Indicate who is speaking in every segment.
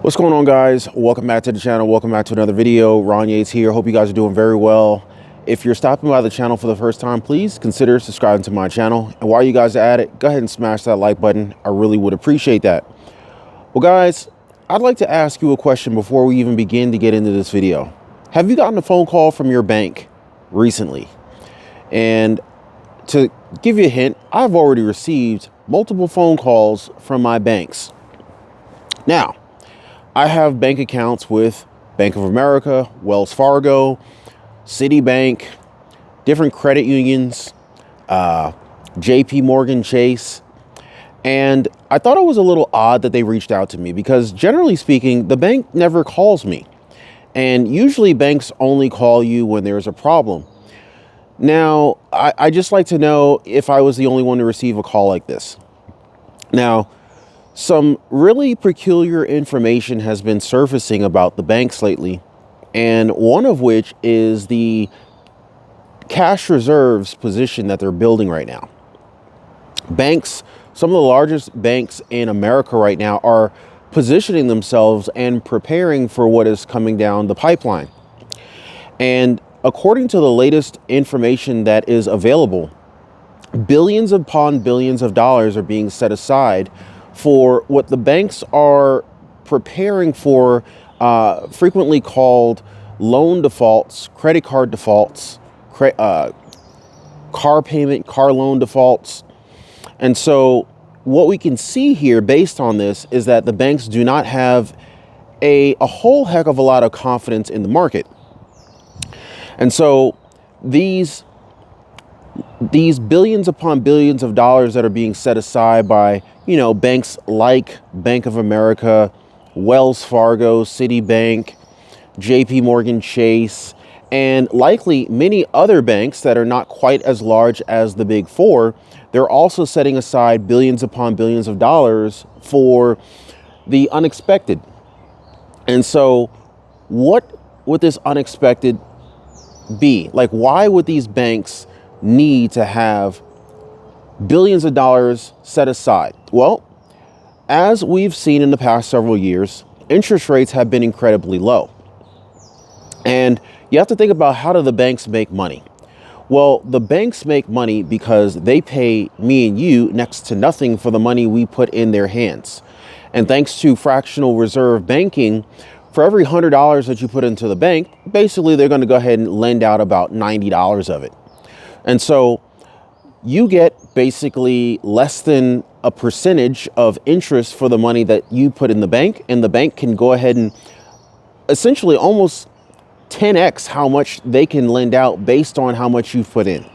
Speaker 1: What's going on, guys? Welcome back to the channel. Welcome back to another video. Ron Yates here. Hope you guys are doing very well. If you're stopping by the channel for the first time, please consider subscribing to my channel. And while you guys are at it, go ahead and smash that like button. I really would appreciate that. Well, guys, I'd like to ask you a question before we even begin to get into this video. Have you gotten a phone call from your bank recently? And to give you a hint, I've already received multiple phone calls from my banks. Now, I have bank accounts with Bank of America, Wells Fargo, Citibank, different credit unions, JP Morgan Chase. And I thought it was a little odd that they reached out to me because generally speaking, the bank never calls me. And usually banks only call you when there's a problem. Now, I just like to know if I was the only one to receive a call like this. Now, some really peculiar information has been surfacing about the banks lately, and one of which is the cash reserves position that they're building right now. Banks, some of the largest banks in America right now are positioning themselves and preparing for what is coming down the pipeline. And according to the latest information that is available, billions upon billions of dollars are being set aside for what the banks are preparing for, frequently called loan defaults, credit card defaults, car loan defaults. And so what we can see here based on this is that the banks do not have a whole heck of a lot of confidence in the market. And so these billions upon billions of dollars that are being set aside by, banks like Bank of America, Wells Fargo, Citibank, JP Morgan Chase, and likely many other banks that are not quite as large as the big four, they're also setting aside billions upon billions of dollars for the unexpected. And so what would this unexpected be? Like, why would these banks need to have billions of dollars set aside? Well, as we've seen in the past several years, interest rates have been incredibly low. And you have to think about, how do the banks make money? Well, the banks make money because they pay me and you next to nothing for the money we put in their hands. And thanks to fractional reserve banking, for every $100 that you put into the bank, basically they're going to go ahead and lend out about $90 of it. And so you get basically less than a percentage of interest for the money that you put in the bank, and the bank can go ahead and essentially almost 10x how much they can lend out based on how much you've put in.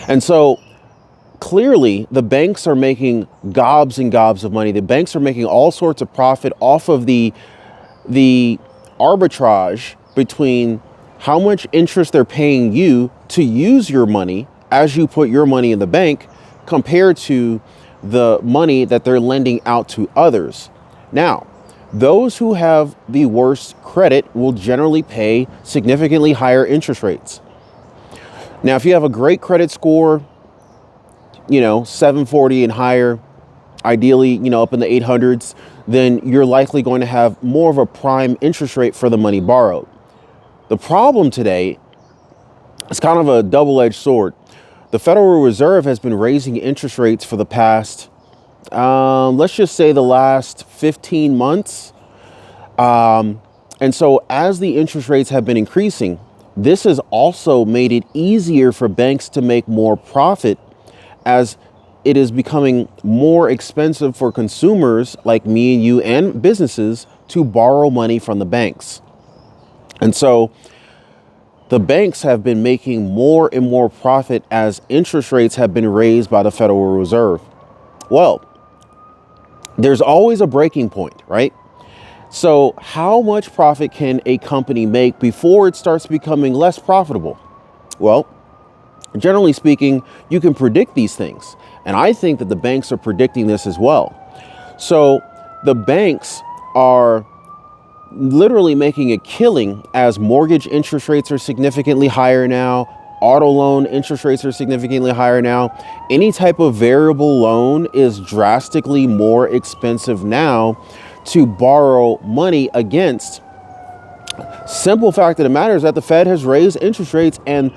Speaker 1: And so clearly the banks are making gobs and gobs of money. The banks are making all sorts of profit off of the arbitrage between how much interest they're paying you to use your money as you put your money in the bank compared to the money that they're lending out to others. Now, those who have the worst credit will generally pay significantly higher interest rates. Now, if you have a great credit score, 740 and higher, ideally, up in the 800s, then you're likely going to have more of a prime interest rate for the money borrowed. The problem today is kind of a double-edged sword. The Federal Reserve has been raising interest rates for the past, let's just say the last 15 months. And so as the interest rates have been increasing, this has also made it easier for banks to make more profit, as it is becoming more expensive for consumers like me and you and businesses to borrow money from the banks. And so the banks have been making more and more profit as interest rates have been raised by the Federal Reserve. Well, there's always a breaking point, right? So how much profit can a company make before it starts becoming less profitable? Well, generally speaking, you can predict these things. And I think that the banks are predicting this as well. So the banks are literally making a killing as mortgage interest rates are significantly higher now. Auto loan interest rates are significantly higher now. Any type of variable loan is drastically more expensive now to borrow money against. Simple fact of the matter is that the Fed has raised interest rates, and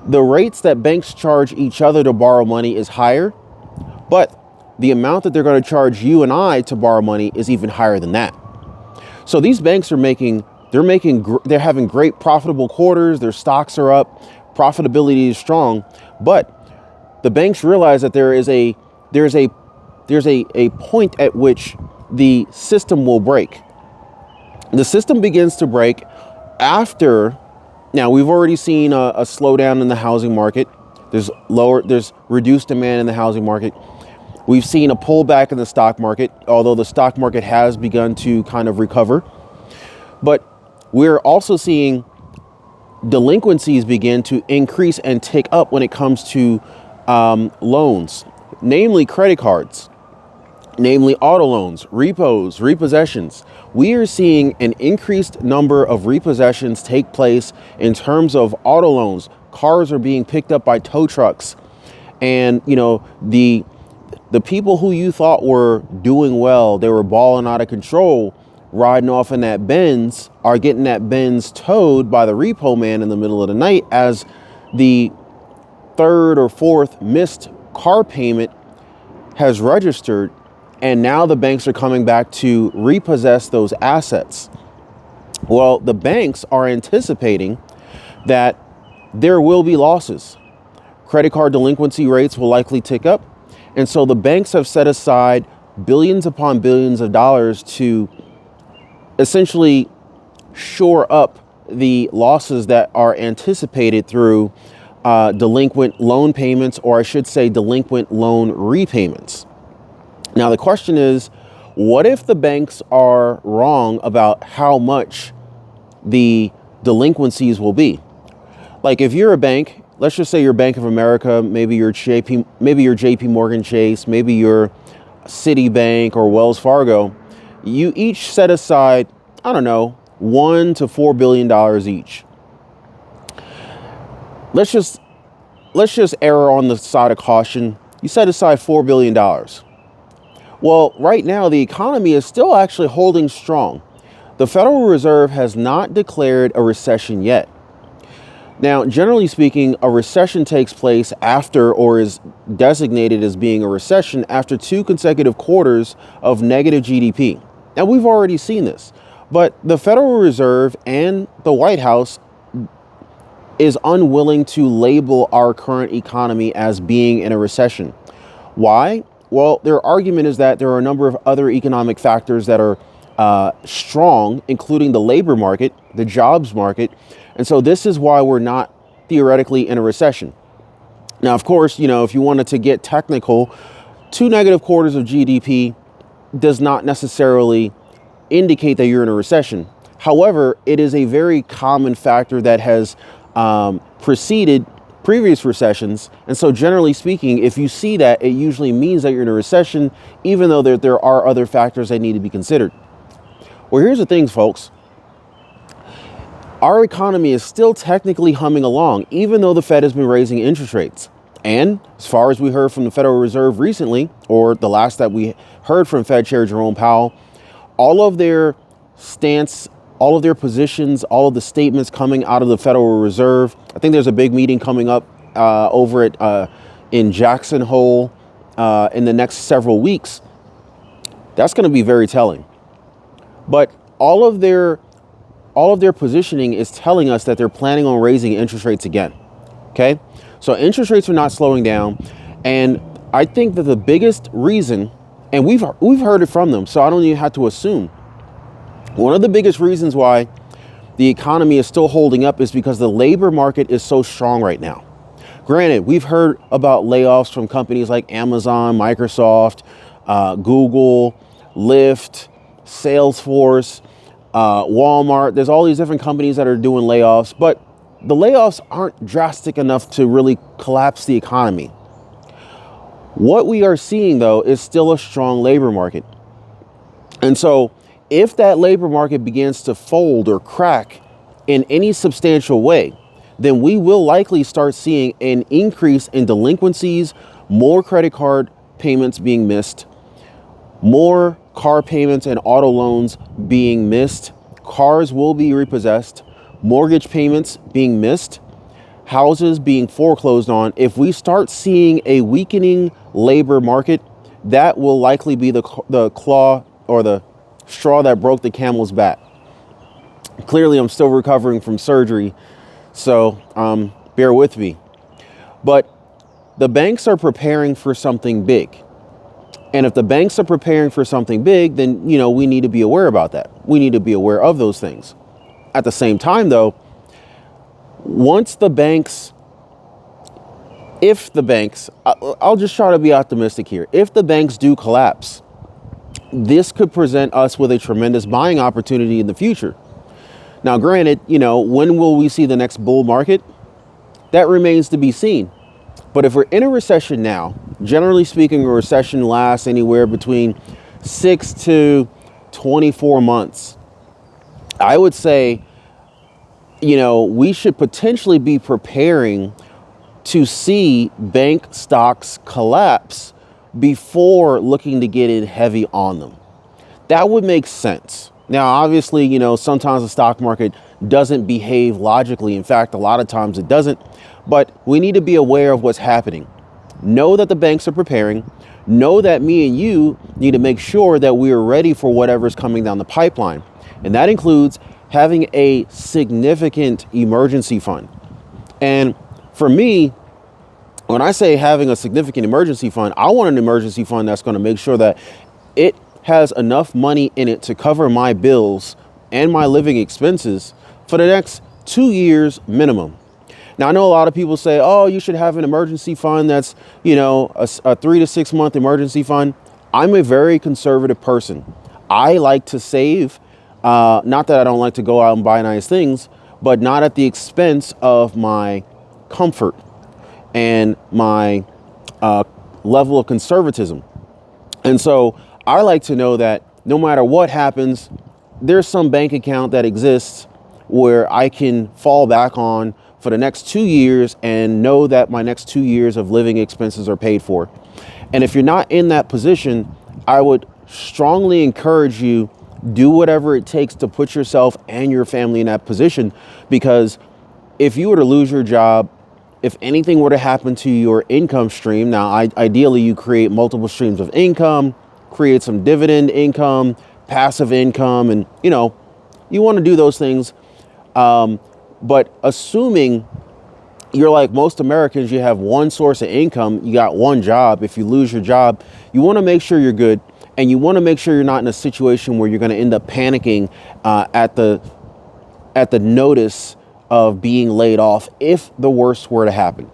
Speaker 1: the rates that banks charge each other to borrow money is higher, but the amount that they're going to charge you and I to borrow money is even higher than that. So these banks are they're having great profitable quarters. Their stocks are up, profitability is strong, but the banks realize that there's a point at which the system will break. The system begins to break after. Now, we've already seen a slowdown in the housing market. There's reduced demand in the housing market. We've seen a pullback in the stock market, although the stock market has begun to kind of recover. But we're also seeing delinquencies begin to increase and tick up when it comes to loans, namely credit cards, namely auto loans, repos, repossessions. We are seeing an increased number of repossessions take place in terms of auto loans. Cars are being picked up by tow trucks. And, the people who you thought were doing well, they were balling out of control, riding off in that Benz, are getting that Benz towed by the repo man in the middle of the night as the third or fourth missed car payment has registered. And now the banks are coming back to repossess those assets. Well, the banks are anticipating that there will be losses. Credit card delinquency rates will likely tick up. And so the banks have set aside billions upon billions of dollars to essentially shore up the losses that are anticipated through delinquent loan payments, or I should say delinquent loan repayments. Now, the question is, what if the banks are wrong about how much the delinquencies will be? Like, if you're a bank, let's just say you're Bank of America, maybe you're JP Morgan Chase, maybe you're Citibank or Wells Fargo, you each set aside, I don't know, $1 to $4 billion each. Let's just err on the side of caution. You set aside $4 billion. Well, right now, the economy is still actually holding strong. The Federal Reserve has not declared a recession yet. Now, generally speaking, a recession takes place after, or is designated as being a recession after 2 consecutive quarters of negative GDP. Now, we've already seen this, but the Federal Reserve and the White House is unwilling to label our current economy as being in a recession. Why? Well, their argument is that there are a number of other economic factors that are strong, including the labor market, the jobs market. And so this is why we're not theoretically in a recession. Now, of course, if you wanted to get technical, 2 negative quarters of GDP does not necessarily indicate that you're in a recession. However, it is a very common factor that has preceded previous recessions. And so generally speaking, if you see that, it usually means that you're in a recession, even though there are other factors that need to be considered. Well, here's the thing, folks. Our economy is still technically humming along, even though the Fed has been raising interest rates. And as far as we heard from the Federal Reserve recently, or the last that we heard from Fed Chair Jerome Powell, all of their stance, all of their positions, all of the statements coming out of the Federal Reserve. I think there's a big meeting coming up over in Jackson Hole in the next several weeks. That's going to be very telling. But all of their positioning is telling us that they're planning on raising interest rates again. Okay, so interest rates are not slowing down, and I think that the biggest reason, and we've heard it from them, so I don't even have to assume. One of the biggest reasons why the economy is still holding up is because the labor market is so strong right now. Granted, we've heard about layoffs from companies like Amazon, Microsoft, Google, Lyft, Salesforce, Walmart. There's all these different companies that are doing layoffs, but the layoffs aren't drastic enough to really collapse the economy. What we are seeing, though, is still a strong labor market. And so if that labor market begins to fold or crack in any substantial way, then we will likely start seeing an increase in delinquencies, more credit card payments being missed, more car payments and auto loans being missed, cars will be repossessed, mortgage payments being missed, houses being foreclosed on. If we start seeing a weakening labor market, that will likely be the claw or the straw that broke the camel's back. Clearly, I'm still recovering from surgery, so bear with me. But the banks are preparing for something big. And if the banks are preparing for something big, then, we need to be aware about that. We need to be aware of those things. At the same time, though, if the banks, I'll just try to be optimistic here. If the banks do collapse, this could present us with a tremendous buying opportunity in the future. Now, granted, when will we see the next bull market? That remains to be seen. But if we're in a recession now, generally speaking, a recession lasts anywhere between 6 to 24 months. I would say, we should potentially be preparing to see bank stocks collapse before looking to get in heavy on them. That would make sense. Now, obviously, sometimes the stock market doesn't behave logically. In fact, a lot of times it doesn't. But we need to be aware of what's happening. Know that the banks are preparing. Know that me and you need to make sure that we are ready for whatever's coming down the pipeline. And that includes having a significant emergency fund. And for me, when I say having a significant emergency fund, I want an emergency fund that's going to make sure that it has enough money in it to cover my bills and my living expenses for the next 2 years minimum. Now, I know a lot of people say, oh, you should have an emergency fund that's, a 3 to 6 month emergency fund. I'm a very conservative person. I like to save. Not that I don't like to go out and buy nice things, but not at the expense of my comfort and my level of conservatism. And so I like to know that no matter what happens, there's some bank account that exists where I can fall back on for the next 2 years and know that my next 2 years of living expenses are paid for. And if you're not in that position, I would strongly encourage you, do whatever it takes to put yourself and your family in that position. Because if you were to lose your job, if anything were to happen to your income stream, now ideally you create multiple streams of income, create some dividend income, passive income, and you want to do those things. But assuming you're like most Americans, you have one source of income, you got one job. If you lose your job, you want to make sure you're good. And you want to make sure you're not in a situation where you're going to end up panicking at the notice of being laid off if the worst were to happen.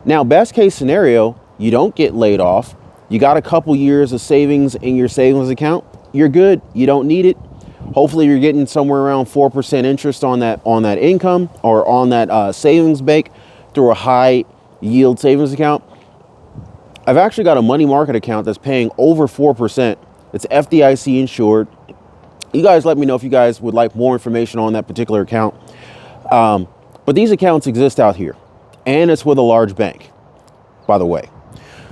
Speaker 1: Now, best case scenario, you don't get laid off. You got a couple years of savings in your savings account. You're good. You don't need it. Hopefully you're getting somewhere around 4% interest on that income or on that savings bank through a high yield savings account. I've actually got a money market account that's paying over 4%. It's FDIC insured. You guys let me know if you guys would like more information on that particular account. But these accounts exist out here, and it's with a large bank, by the way.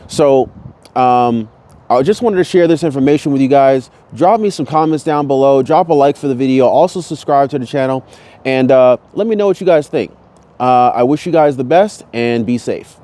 Speaker 1: So I just wanted to share this information with you guys. Drop me some comments down below. Drop a like for the video. Also subscribe to the channel. And let me know what you guys think. I wish you guys the best and be safe.